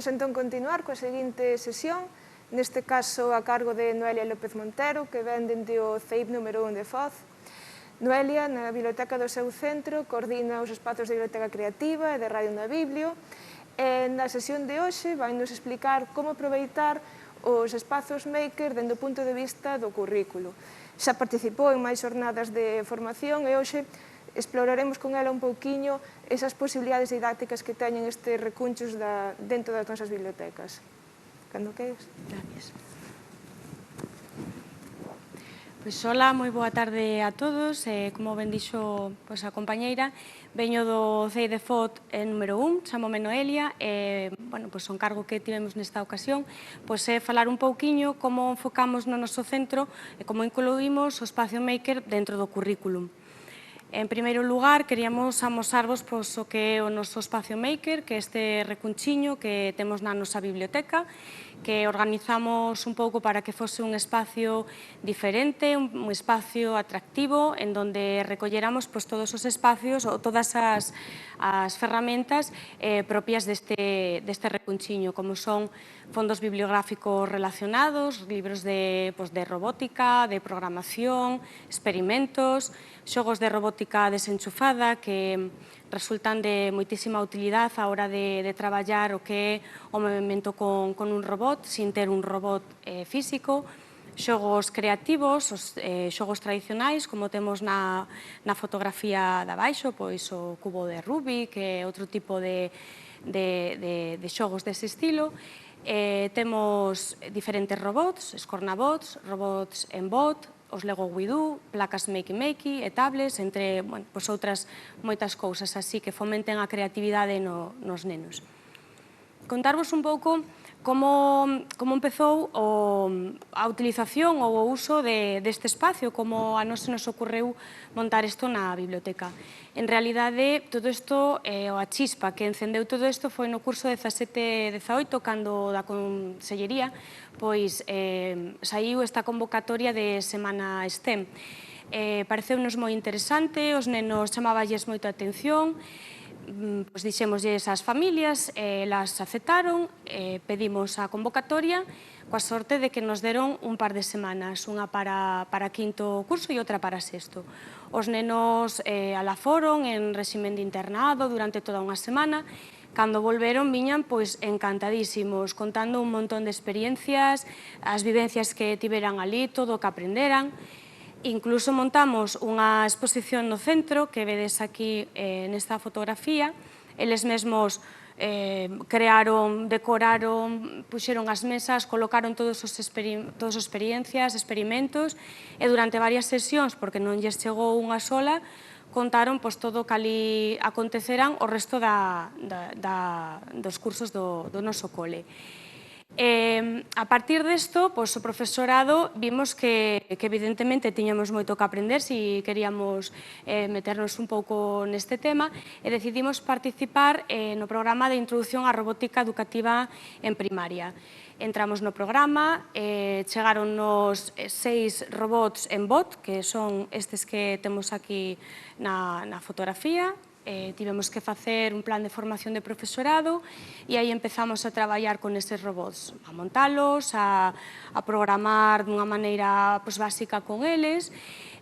Vamos entón continuar coa seguinte sesión, neste caso a cargo de Noelia López Montero, que ven dende o CEIP número 1 de Foz. Noelia, na biblioteca do seu centro, coordina os espazos de biblioteca creativa e de Radio na Biblio. Na sesión de hoxe vai nos explicar como aproveitar os espazos maker dende o punto de vista do currículo. Xa participou en máis jornadas de formación e hoxe exploraremos con ela un pouquiño esas posibilidades didácticas que teñen estes recunchos dentro das nosas bibliotecas. Cando queres? Gracias. Pois, hola, moi boa tarde a todos. Como ben dixo a compañeira, veño do CEI de Foz número 1, chamome Noelia, e o encargo que tivemos nesta ocasión é falar un pouquiño como enfocamos no noso centro e como incluímos o espacio maker dentro do currículum. En primeiro lugar, queríamos amosarvos o que é o noso espacio maker, que é este recunchiño que temos na nosa biblioteca, que organizamos un pouco para que fose un espacio diferente, un espacio atractivo, en donde recolléramos todos os espacios ou todas as ferramentas propias deste recunchiño, como son fondos bibliográficos relacionados, libros de robótica, de programación, experimentos, xogos de robótica desenchufada que resultan de moitísima utilidade á hora de traballar o que é o movimento con un robot, sin ter un robot físico, xogos creativos, os xogos tradicionais, como temos na fotografía de abaixo, pois o cubo de Rubik e outro tipo de xogos dese estilo. Temos diferentes robots, escornabots, robots en bot, os Lego WeDo, placas Makey e tablets, entre outras moitas cousas así que fomenten a creatividade nos nenos. Contarvos un pouco como empezou a utilización ou o uso deste espacio, como a nos nos ocorreu montar isto na biblioteca. En realidade, todo isto, a chispa que encendeu todo isto foi no curso 17-18, cando da Consellería saiu esta convocatoria de Semana STEM. Pareceunos moi interesante, os nenos chamaballes moito a atención, dixémoslles ás familias, elas aceptaron, pedimos a convocatoria, coa sorte de que nos deron un par de semanas, unha para quinto curso e outra para sexto. Os nenos alá foron en réximen de internado durante toda unha semana. Cando volveron, viñan encantadísimos, contando un montón de experiencias, as vivencias que tiveran ali, todo o que aprenderan. Incluso montamos unha exposición no centro, que vedes aquí nesta fotografía. Eles mesmos crearon, decoraron, puxeron as mesas, colocaron todas as experiencias, experimentos, e durante varias sesións, porque non lles chegou unha sola, contaron todo o que ali aconteceran o resto dos cursos do noso cole. A partir desto, o profesorado vimos que evidentemente tiñamos moito que aprender se queríamos meternos un pouco neste tema e decidimos participar no programa de introducción á robótica educativa en primaria. Entramos no programa, chegaronnos 6 robots en bot, que son estes que temos aquí na fotografía. Tivemos que facer un plan de formación de profesorado e aí empezamos a traballar con estes robots, a montalos, a programar dunha maneira básica con eles.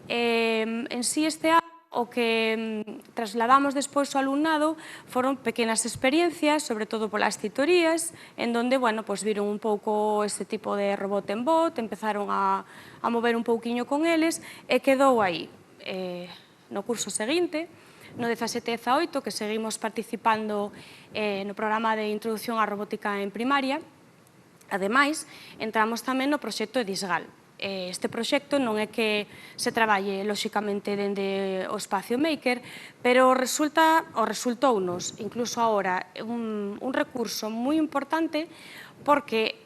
En sí, este ano, o que trasladamos despois ao alumnado foron pequenas experiencias, sobre todo polas titorías, en donde viron un pouco este tipo de robot en bot, empezaron a mover un pouquiño con eles e quedou aí. No curso seguinte, no 17-18, que seguimos participando no programa de introducción á robótica en primaria, ademais, entramos tamén no proxecto Edisgal. Este proxecto non é que se traballe, lóxicamente, dende o espacio maker, pero resultounos, incluso agora, un recurso moi importante porque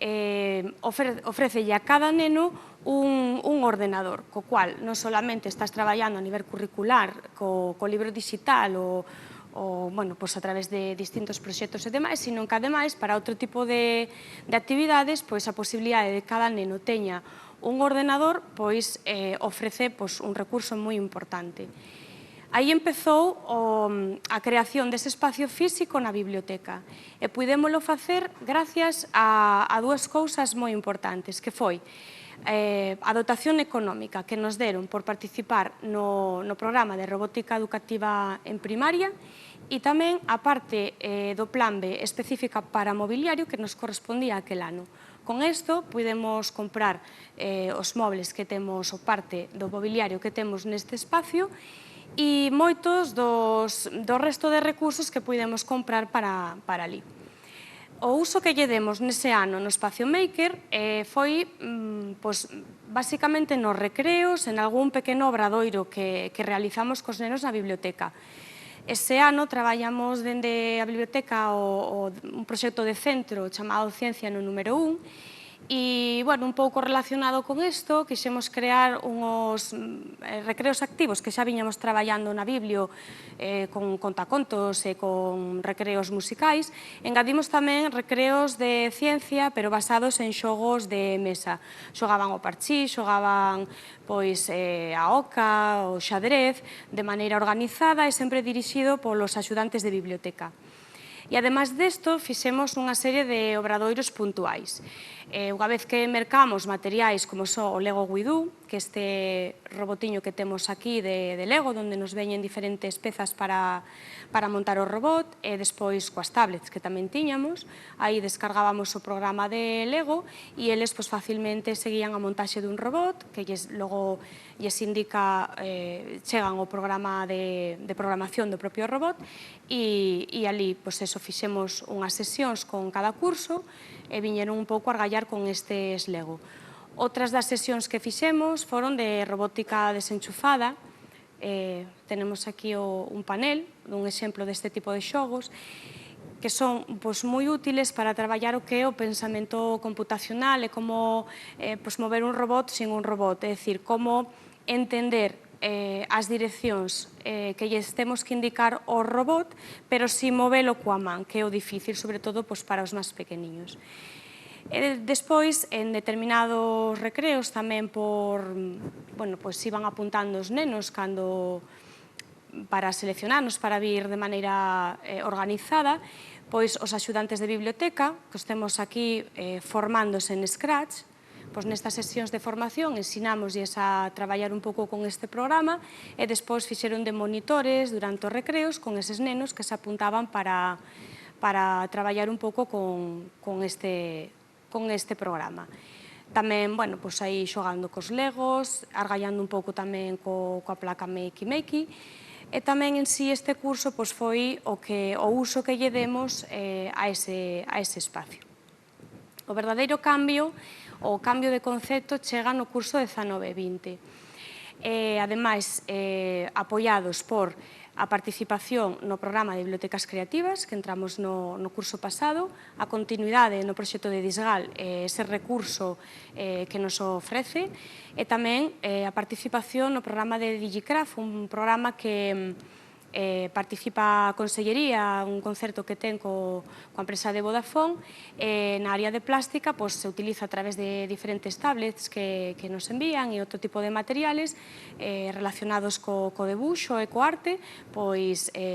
ofrécelle a cada neno un ordenador, co cual non solamente estás traballando a nivel curricular co libro digital ou a través de distintos proxectos e demais, sino que, ademais, para outro tipo de actividades, a posibilidade de que cada neno teña un ordenador ofrece un recurso moi importante. Aí empezou a creación dese espacio físico na biblioteca e pudémolo facer gracias a dúas cousas moi importantes, que foi a dotación económica que nos deron por participar no programa de robótica educativa en primaria e tamén a parte do plan B específica para mobiliario que nos correspondía aquel ano. Con isto, pudemos comprar os mobles que temos, ou parte do mobiliario que temos neste espacio, e moitos do resto de recursos que pudemos comprar para ali. O uso que lle demos nese ano no Espacio Maker foi, basicamente, nos recreos, en algún pequeno obradoiro que realizamos cos nenos na biblioteca. Ese ano traballamos dende a biblioteca un proxecto de centro chamado Ciencia no número 1, e, un pouco relacionado con isto, quixemos crear uns recreos activos que xa viñamos traballando na Biblio con contacontos e con recreos musicais. Engadimos tamén recreos de ciencia, pero basados en xogos de mesa. Xogaban o parchís, xogaban a oca, o xadrez, de maneira organizada e sempre dirixido polos axudantes de biblioteca. E, ademais desto, fixemos unha serie de obradoiros puntuais. Unha vez que mercamos materiais como o Lego Guidú, que este robotiño que temos aquí de Lego, onde nos veñen diferentes pezas para montar o robot, e despois coas tablets que tamén tiñamos, aí descargábamos o programa de Lego e eles facilmente seguían a montaxe dun robot, que logo lles indica, chegan ao programa de programación do propio robot, e ali fixemos unhas sesións con cada curso e viñeron un pouco a argallar con estes Lego. Outras das sesións que fixemos foron de robótica desenchufada. Tenemos aquí un panel dun exemplo deste tipo de xogos que son moi útiles para traballar o que é o pensamento computacional e como mover un robot sin un robot, é dicir, como entender as direccións que lles temos que indicar ao robot, pero sin movelo coa man, que é o difícil, sobre todo para os máis pequeniños. Despois, en determinados recreos, tamén iban apuntando os nenos para seleccionarnos, para vir de maneira organizada, os axudantes de biblioteca, que os temos aquí formándose en Scratch. Nestas sesións de formación ensinámoslles a traballar un pouco con este programa e despois fixeron de monitores durante os recreos con eses nenos que se apuntaban para traballar un pouco con este programa. Tamén, aí xogando cos Legos, argallando un pouco tamén coa placa Makey Makey, e tamén en sí este curso foi o uso que lle demos a ese espacio. O verdadeiro cambio, o cambio de concepto, chega no curso 19-20. Ademais, apoiados por a participación no programa de Bibliotecas Creativas, que entramos no curso pasado, a continuidade no proxecto de Disgal, ese recurso que nos ofrece, e tamén a participación no programa de DigiCraft, un programa que participa a Consellería, un concerto que ten coa empresa de Vodafone. Na área de plástica se utiliza a través de diferentes tablets que nos envían e outro tipo de materiales relacionados co debuxo e co arte,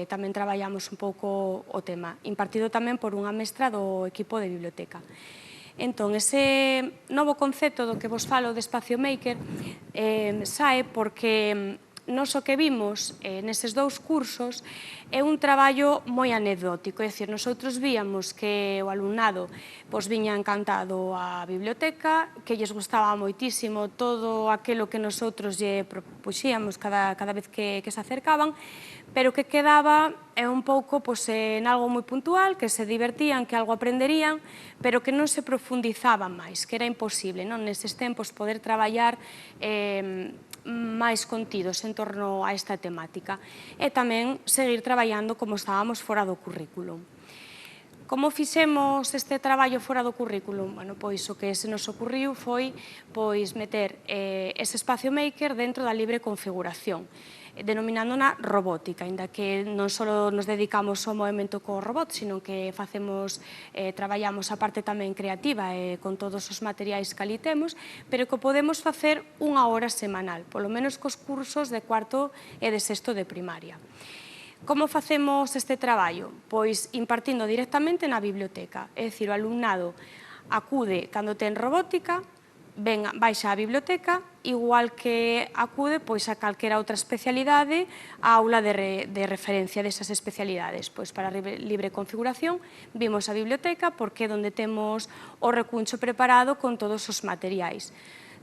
tamén traballamos un pouco o tema, impartido tamén por unha mestra do equipo de biblioteca. Entón, ese novo concepto do que vos falo de Espacio Maker sae porque nos o que vimos neses dous cursos é un traballo moi anecdótico, é dicir, nosotros víamos que o alumnado viña encantado á biblioteca, que lles gustaba moitísimo todo aquilo que nosotros lle propuxíamos cada vez que se acercaban, pero que quedaba un pouco en algo moi puntual, que se divertían, que algo aprenderían, pero que non se profundizaban máis, que era imposible neses tempos poder traballar máis contidos en torno a esta temática e tamén seguir traballando como estábamos fora do currículum. Como fixemos este traballo fora do currículum? O que se nos ocurriu foi meter ese Espacio Maker dentro da libre configuración. denominándola robótica, ainda que non só nos dedicamos ao movimento co robot, sino que traballamos a parte tamén creativa con todos os materiais que ali temos, pero que podemos facer 1 hora semanal, polo menos cos cursos de cuarto e de sexto de primaria. Como facemos este traballo? Pois impartindo directamente na biblioteca, é dicir, o alumnado acude cando ten robótica, baixa á biblioteca, igual que acude a calquera outra especialidade, a aula de referencia desas especialidades. Pois para libre configuración, vimos a biblioteca porque é onde temos o recuncho preparado con todos os materiais.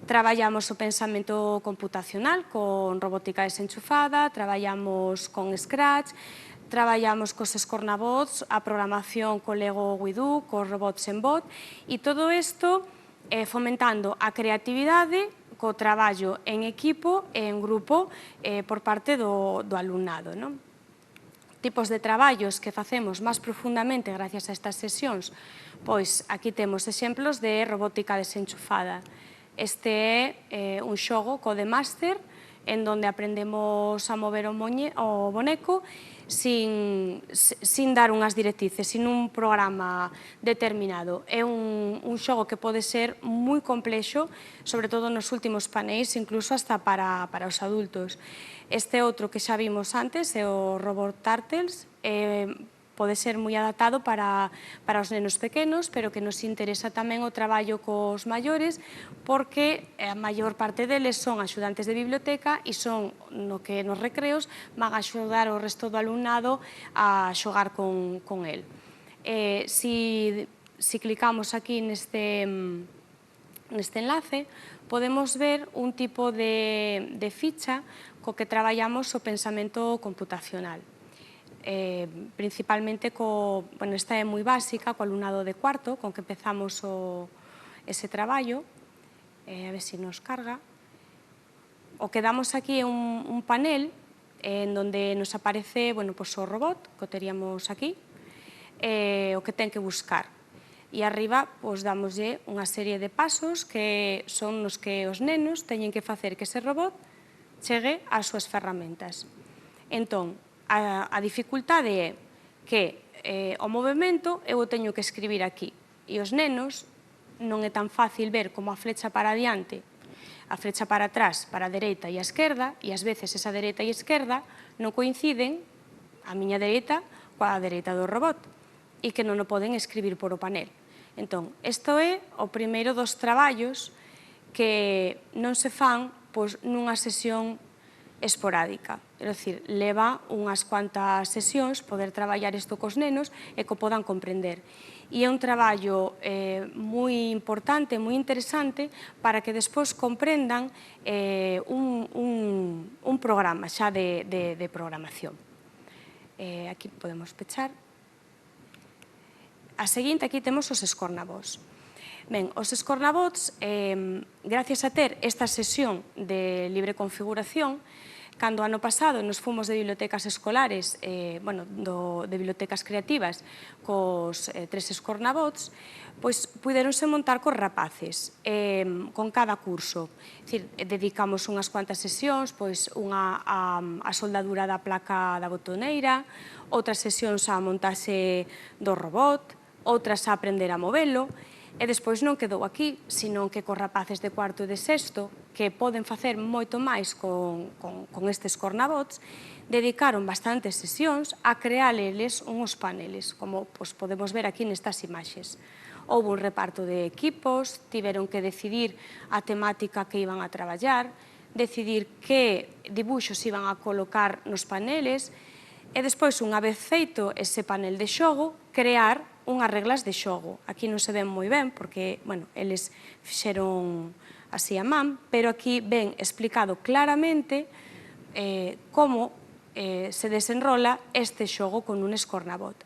Traballamos o pensamento computacional con robótica desenchufada, traballamos con Scratch, traballamos cos Scornabots, a programación co Lego Widoo, cos robots en bot, e todo isto fomentando a creatividade co traballo en equipo e en grupo por parte do alumnado. Tipos de traballos que facemos máis profundamente gracias a estas sesións, pois aquí temos exemplos de robótica desenchufada. Este é un xogo Codemaster, en donde aprendemos a mover o boneco sin dar unhas directrices, sin un programa determinado. É un xogo que pode ser moi complexo, sobre todo nos últimos paneis, incluso hasta para os adultos. Este outro que xa vimos antes é o Robot Turtles, pode ser moi adaptado para os nenos pequenos, pero que nos interesa tamén o traballo cos maiores, porque a maior parte deles son axudantes de biblioteca e son, nos recreos, van a axudar o resto do alumnado a xogar con el. Si clicamos aquí neste enlace, podemos ver un tipo de ficha co que traballamos o pensamento computacional. Principalmente, esta é moi básica, co alumnado de cuarto, con que empezamos ese traballo. A ver se nos carga. O que damos aquí é un panel en donde nos aparece o robot, que o teríamos aquí, o que ten que buscar. E arriba damoslle unha serie de pasos que son nos que os nenos teñen que facer que ese robot chegue ás súas ferramentas. Entón, a dificultade é que o movimento eu o teño que escribir aquí e os nenos non é tan fácil ver como a flecha para adiante, a flecha para atrás, para a dereita e a esquerda, e ás veces esa dereita e esquerda non coinciden a miña dereita coa dereita do robot e que non o poden escribir por o panel. Entón, isto é o primeiro dos traballos que non se fan nunha sesión esporádica, é dicir, leva unhas cuantas sesións poder traballar isto cos nenos e que o podan comprender. E é un traballo moi importante, moi interesante, para que despois comprendan un programa xa de programación. Aquí podemos pechar. A seguinte, aquí temos os Scornabots. Ben, os Scornabots, gracias a ter esta sesión de libre configuración, cando ano pasado nos fomos de bibliotecas escolares, de bibliotecas creativas, cos 3 Scornabots, pois puderonse montar cos rapaces, con cada curso. Dedicamos unhas cuantas sesións, unha a soldadura da placa da botoneira, outras sesións a montaxe do robot, outras a aprender a movelo, e despois non quedou aquí, senón que cos rapaces de cuarto e de sexto, que poden facer moito máis con estes Scornabots, dedicaron bastantes sesións a crear eles uns paneles, como podemos ver aquí nestas imaxes. Houve un reparto de equipos, tiveron que decidir a temática que iban a traballar, decidir que dibuxos iban a colocar nos paneles, e despois, unha vez feito ese panel de xogo, crear unhas reglas de xogo. Aquí non se ven moi ben, porque, eles fixeron así a man, pero aquí ven explicado claramente como se desenrola este xogo con un Scornabot.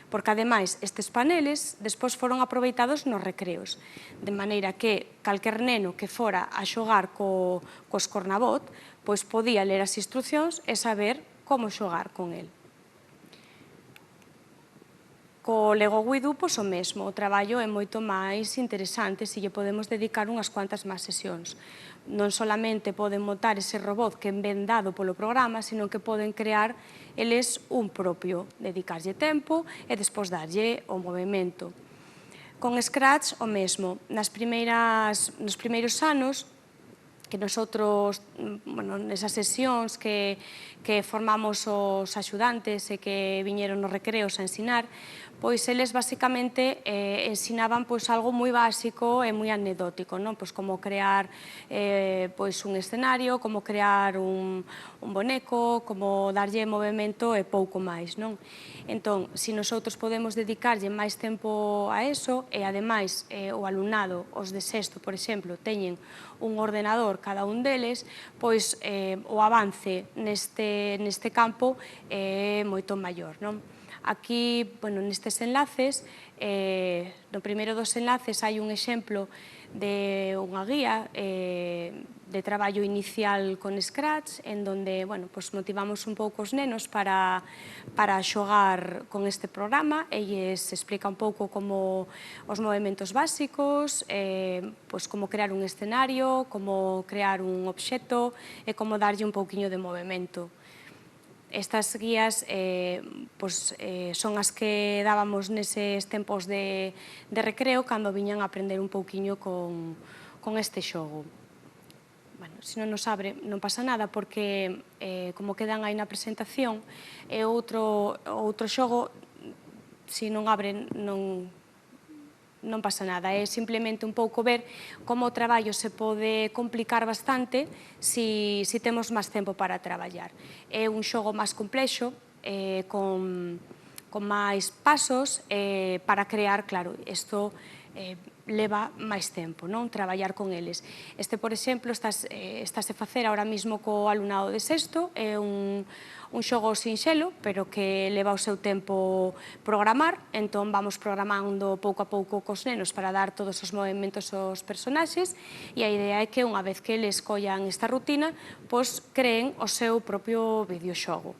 Porque, ademais, estes paneles despois foron aproveitados nos recreos, de maneira que calquer neno que fora a xogar co Scornabot, pois podía ler as instruccións e saber como xogar con el. Co Lego Widu, pois o mesmo, o traballo é moito máis interesante se lle podemos dedicar unhas cuantas máis sesións. Non solamente poden montar ese robot que ven dado polo programa, sino que poden crear eles un propio, dedicarlle tempo e despois darlle o movimento. Con Scratch o mesmo, nos primeiros anos que nosotros, nesas sesións que formamos os axudantes e que viñeron nos recreos a ensinar, pois eles basicamente ensinaban algo moi básico e moi anecdótico, como crear un escenario, como crear un boneco, como darlle movimento e pouco máis. Entón, se nosotros podemos dedicarlle máis tempo a eso e, ademais, o alumnado, os de sexto, por exemplo, teñen un ordenador cada un deles, pois o avance neste campo é moito maior. Aquí, nestes enlaces, no primeiro dos enlaces hai un exemplo de unha guía de traballo inicial con Scratch, en donde motivamos un pouco os nenos para xogar con este programa e lles explica un pouco como os movimentos básicos, como crear un escenario, como crear un obxecto e como darlle un pouquiño de movimento. Estas guías son as que dábamos neses tempos de recreo cando viñan a aprender un pouquiño con este xogo. Se non nos abre non pasa nada porque como quedan aí na presentación é outro xogo, se non abre non pasa nada, é simplemente un pouco ver como o traballo se pode complicar bastante se temos máis tempo para traballar. É un xogo máis complexo, con máis pasos para crear, claro, isto leva máis tempo, traballar con eles. Este, por exemplo, estáse a facer ahora mesmo co alumnado de sexto, é un xogo sinxelo, pero que leva o seu tempo programar, entón vamos programando pouco a pouco cos nenos para dar todos os movimentos aos personaxes, e a idea é que unha vez que eles collan esta rutina, pois creen o seu propio videoxogo.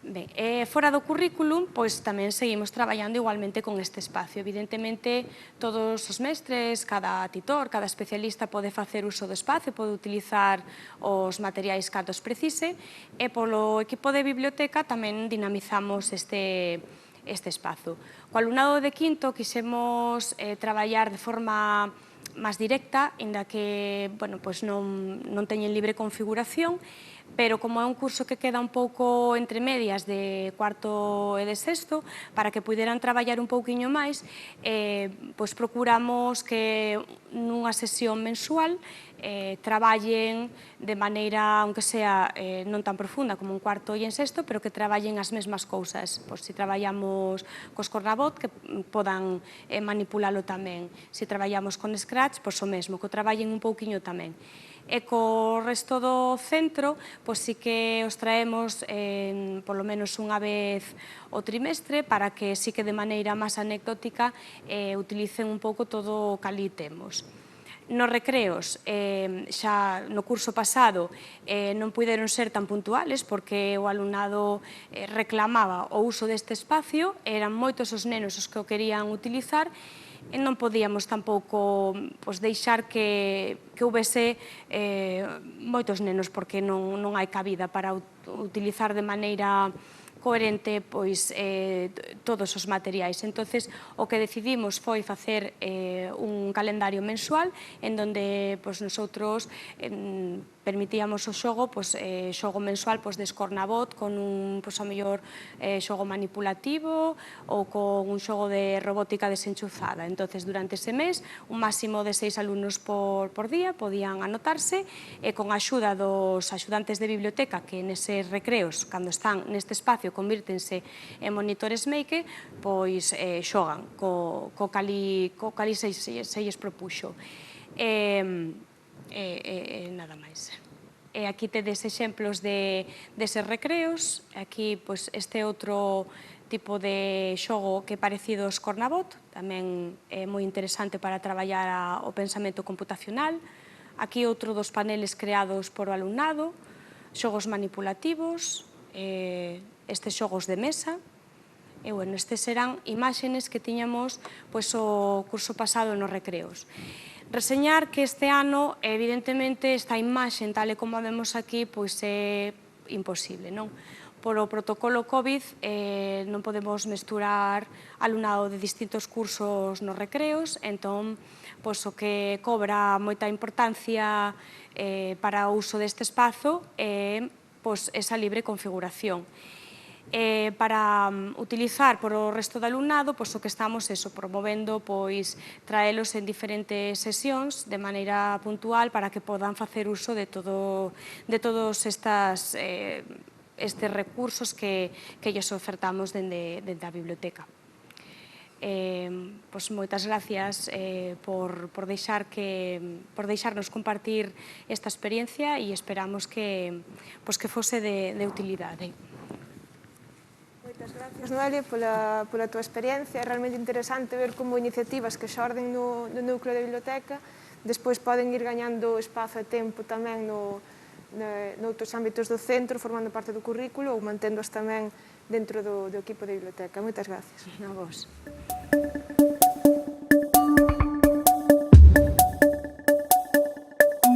Ben, fora do currículum, pois tamén seguimos traballando igualmente con este espacio. Evidentemente, todos os mestres, cada titor, cada especialista pode facer uso do espacio, pode utilizar os materiais cando os precise, e polo equipo de biblioteca tamén dinamizamos este espazo. Co alumnado de quinto quixemos traballar de forma máis directa, inda que non teñen libre configuración, pero como é un curso que queda un pouco entre medias de cuarto e de sexto, para que puderan traballar un pouquiño máis, procuramos que nunha sesión mensual traballen de maneira, aunque sea non tan profunda como en cuarto e en sexto, pero que traballen as mesmas cousas. Se traballamos cos Cornabot, que podan manipulalo tamén. Se traballamos con Scratch, pois o mesmo, que o traballen un pouquiño tamén. E co resto do centro, pois sí que os traemos polo menos unha vez o trimestre para que sí que de maneira máis anecdótica utilicen un pouco todo o que ali temos. Nos recreos, xa no curso pasado, non puideron ser tan puntuales porque o alumnado reclamaba o uso deste espacio, eran moitos os nenos os que o querían utilizar, e non podíamos tampouco deixar que houbese moitos nenos porque non hai cabida para utilizar de maneira coherente todos os materiais. Entonces, o que decidimos foi facer un calendario mensual en donde nosotros permitíamos o xogo, xogo mensual de Scornabot con un, a mellor, xogo manipulativo ou con un xogo de robótica desenchufada. Entonces, durante ese mes, un máximo de 6 alumnos por día podían anotarse e con a axuda dos axudantes de biblioteca que neses recreos, cando están neste espacio, convírtense en monitores make, pois xogan co cali se lles propuxo. Nada máis. Aquí tedes exemplos deses recreos. Aquí este outro tipo de xogo que é parecido aos Cornabot, tamén é moi interesante para traballar o pensamento computacional, Aquí outro dos paneles creados por o alumnado, xogos manipulativos, estes xogos de mesa, e, bueno, estes serán imágenes que tiñamos o curso pasado nos recreos. Reseñar que este ano, evidentemente, esta imaxe, tal e como a vemos aquí, é imposible, non? Por o protocolo COVID non podemos mesturar alumnado de distintos cursos nos recreos, entón, o que cobra moita importancia para o uso deste espazo é esa libre configuración. Para utilizar por o resto do alumnado, o que estamos promovendo traelos en diferentes sesións de maneira puntual para que podan facer uso de todos estes recursos que lles ofertamos dende a biblioteca. Moitas gracias por deixarnos compartir esta experiencia e esperamos que fose de utilidade. Moitas gracias, Noelia, pola tua experiencia. É realmente interesante ver como iniciativas que xorden no núcleo da biblioteca despois poden ir gañando espazo e tempo tamén noutros ámbitos do centro, formando parte do currículo ou manténdoas tamén dentro do equipo de biblioteca. Moitas gracias. A vos.